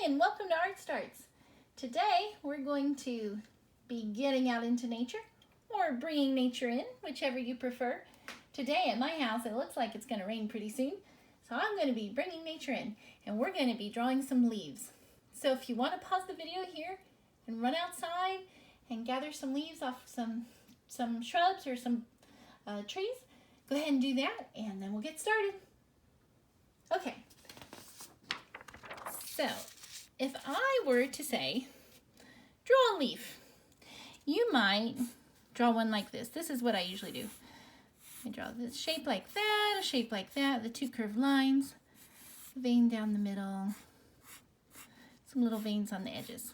and welcome to Art Starts. Today we're going to be getting out into nature or bringing nature in, whichever you prefer. Today at my house it looks like it's going to rain pretty soon, so I'm going to be bringing nature in and we're going to be drawing some leaves. So if you want to pause the video here and run outside and gather some leaves off some shrubs or some trees, go ahead and do that and then we'll get started. Okay. So, if I were to say, draw a leaf, you might draw one like this. This is what I usually do. I draw this shape like that, a shape like that, the two curved lines, a vein down the middle, some little veins on the edges.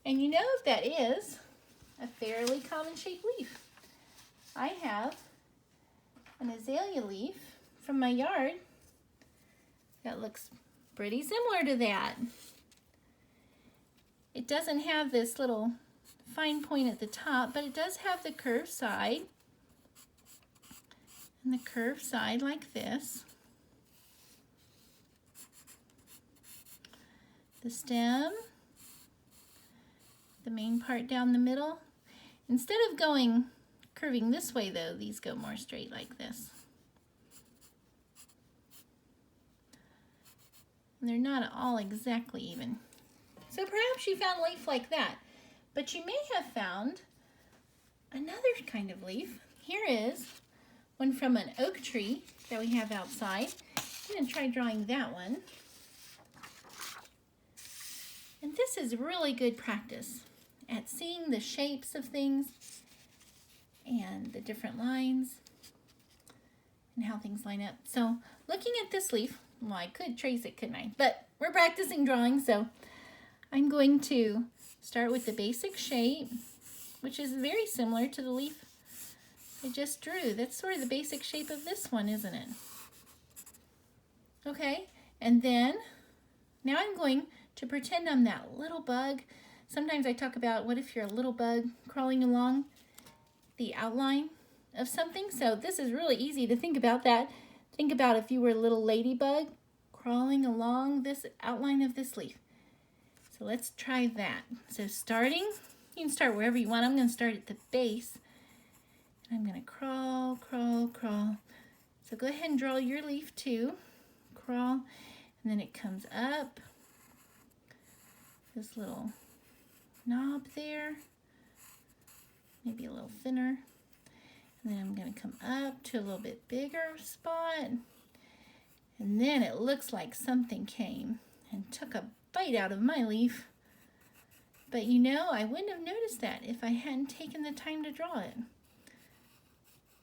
And you know that is a fairly common shaped leaf. I have an azalea leaf from my yard that looks pretty similar to that. It doesn't have this little fine point at the top, but it does have the curved side. And the curved side like this. The stem, the main part down the middle. Instead of curving this way though, these go more straight like this. And they're not all exactly even. So perhaps you found a leaf like that, but you may have found another kind of leaf. Here is one from an oak tree that we have outside. I'm going to try drawing that one. And this is really good practice at seeing the shapes of things and the different lines and how things line up. So looking at this leaf, well, I could trace it, couldn't I? But we're practicing drawing, so I'm going to start with the basic shape, which is very similar to the leaf I just drew. That's sort of the basic shape of this one, isn't it? Okay, and then now I'm going to pretend I'm that little bug. Sometimes I talk about what if you're a little bug crawling along the outline of something. So this is really easy to think about that. Think about if you were a little ladybug crawling along this outline of this leaf. So let's try that. So starting, you can start wherever you want. I'm going to start at the base. And I'm going to crawl, crawl, crawl. So go ahead and draw your leaf too. Crawl, and then it comes up. This little knob there. Maybe a little thinner. And then I'm going to come up to a little bit bigger spot. And then it looks like something came and took a bite out of my leaf. But you know, I wouldn't have noticed that if I hadn't taken the time to draw it.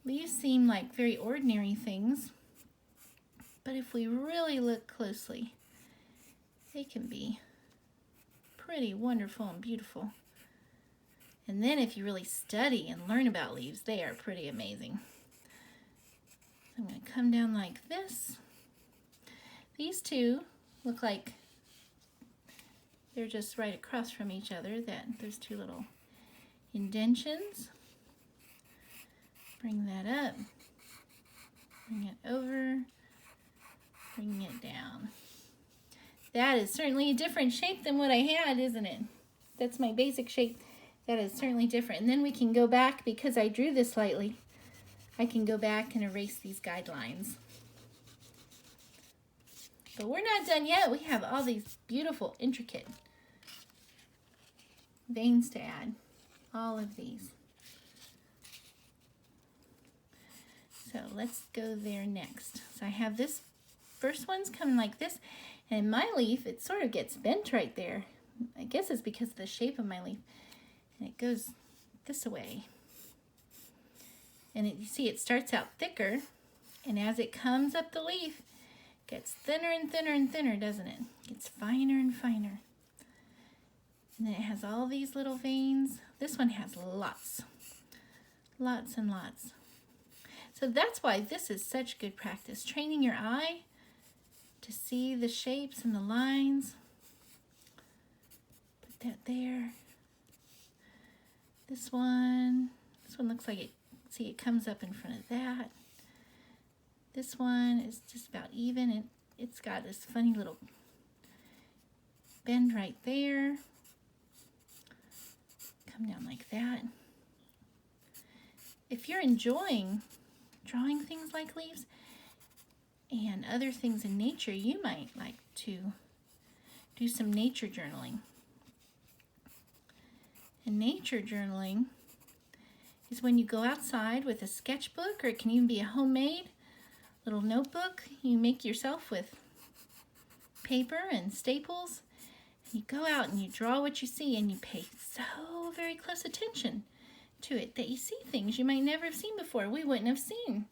Leaves seem like very ordinary things. But if we really look closely, they can be pretty wonderful and beautiful. And then if you really study and learn about leaves, they are pretty amazing. I'm going to come down like this. These two look like they're just right across from each other. There's two little indentions. Bring that up. Bring it over. Bring it down. That is certainly a different shape than what I had, isn't it? That's my basic shape. That is certainly different. And then we can go back, because I drew this lightly, I can go back and erase these guidelines. But we're not done yet. We have all these beautiful, intricate veins to add. All of these. So let's go there next. So I have this first one's coming like this. And in my leaf, it sort of gets bent right there. I guess it's because of the shape of my leaf. And it goes this way. And you see it starts out thicker, and as it comes up the leaf, it gets thinner and thinner and thinner, doesn't it? It gets finer and finer. And then it has all these little veins. This one has lots. Lots and lots. So that's why this is such good practice. Training your eye to see the shapes and the lines. Put that there. This one looks like it, see, it comes up in front of that. This one is just about even. It's got this funny little bend right there. Come down like that. If you're enjoying drawing things like leaves and other things in nature, you might like to do some nature journaling. And nature journaling is when you go outside with a sketchbook, or it can even be a homemade little notebook you make yourself with paper and staples. And you go out and you draw what you see, and you pay so very close attention to it that you see things you might never have seen before. We wouldn't have seen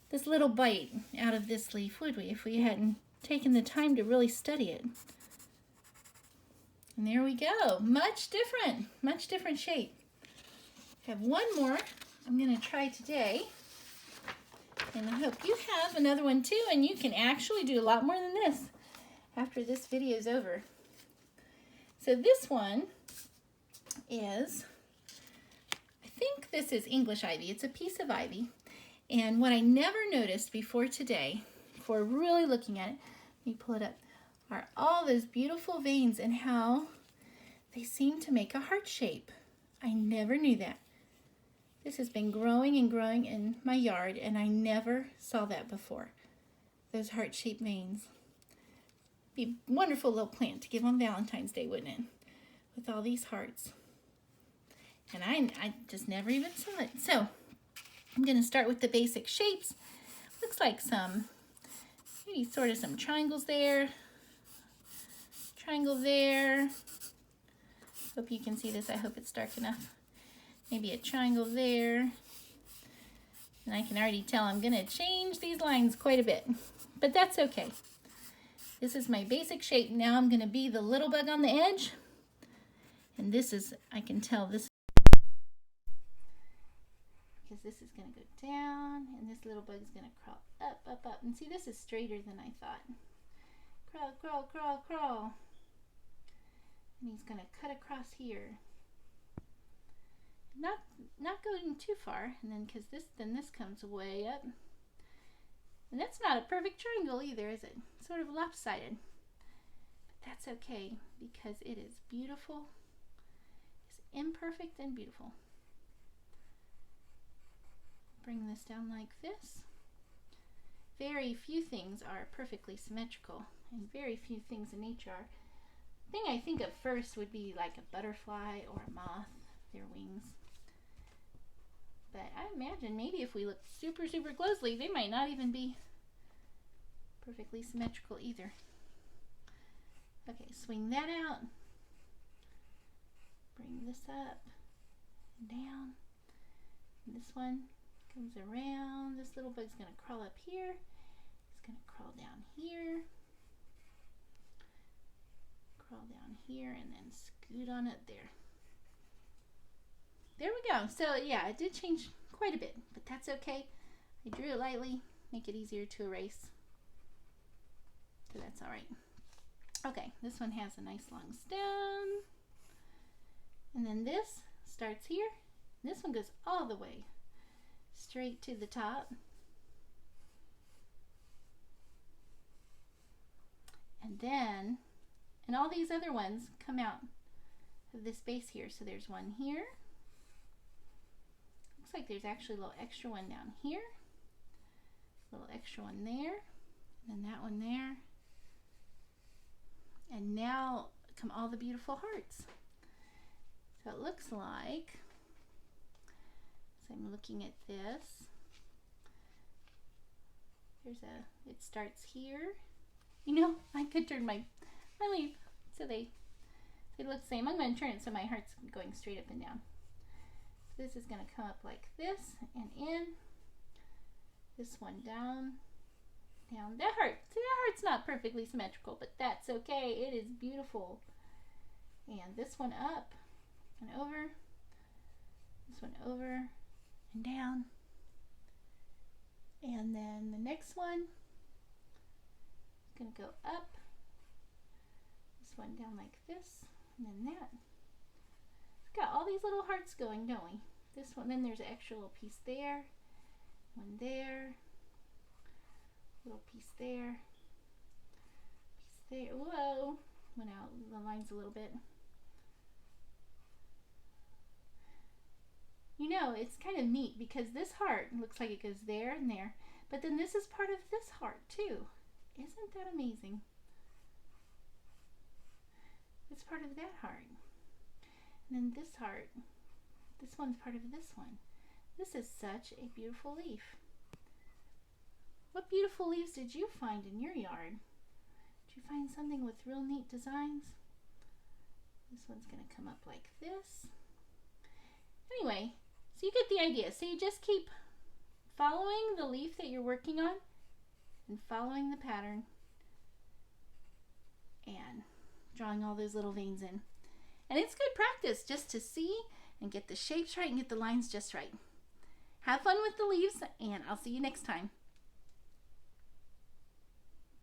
this little bite out of this leaf, would we, if we hadn't taken the time to really study it. And there we go. Much different shape. I have one more I'm going to try today. And I hope you have another one too, and you can actually do a lot more than this after this video is over. So this one is, I think this is English ivy. It's a piece of ivy. And what I never noticed before today, before really looking at it, let me pull it up, are all those beautiful veins and how they seem to make a heart shape. I never knew that. This has been growing and growing in my yard, and I never saw that before. Those heart-shaped veins. Be a wonderful little plant to give on Valentine's Day, wouldn't it? With all these hearts. And I just never even saw it. So I'm going to start with the basic shapes. Looks like maybe sort of some triangles there. Triangle there. Hope you can see this. I hope it's dark enough. Maybe a triangle there. And I can already tell I'm going to change these lines quite a bit. But that's okay. This is my basic shape. Now I'm going to be the little bug on the edge. And this is, I can tell this, because this is going to go down, and this little bug is going to crawl up, up, up. And see, this is straighter than I thought. Crawl, crawl, crawl, crawl. And he's going to cut across here. Not going too far, and then because this comes way up. And that's not a perfect triangle either, is it? It's sort of lopsided. But that's okay, because it is beautiful. It's imperfect and beautiful. Bring this down like this. Very few things are perfectly symmetrical, and very few things in nature are. The thing I think of first would be like a butterfly or a moth, their wings. But I imagine maybe if we look super, super closely, they might not even be perfectly symmetrical either. Okay, swing that out. Bring this up and down. And this one comes around. This little bug's going to crawl up here. It's going to crawl down here. Crawl down here and then scoot on up there. There we go. So yeah, it did change quite a bit, but that's okay. I drew it lightly, make it easier to erase. So that's all right. Okay, this one has a nice long stem. And then this starts here. This one goes all the way straight to the top. And all these other ones come out of this base here. So there's one here. Looks like there's actually a little extra one down here. A little extra one there. And then that one there. And now come all the beautiful hearts. So it looks like, so I'm looking at this. It starts here. You know, I could turn my leaf so they look the same. I'm going to turn it so my heart's going straight up and down. So this is going to come up like this and in. This one down, down. That heart's not perfectly symmetrical, but that's okay. It is beautiful. And this one up and over. This one over and down. And then the next one is going to go up. This one down like this, and then that. We've got all these little hearts going, don't we? This one, then there's an extra little piece there, one there, little piece there, piece there. Whoa, went out the lines a little bit. You know, it's kind of neat because this heart looks like it goes there and there, but then this is part of this heart too. Isn't that amazing? It's part of that heart. And then this heart, this one's part of this one. This is such a beautiful leaf. What beautiful leaves did you find in your yard? Did you find something with real neat designs? This one's going to come up like this. Anyway, so you get the idea. So you just keep following the leaf that you're working on and following the pattern and drawing all those little veins in. And it's good practice just to see and get the shapes right and get the lines just right. Have fun with the leaves, and I'll see you next time.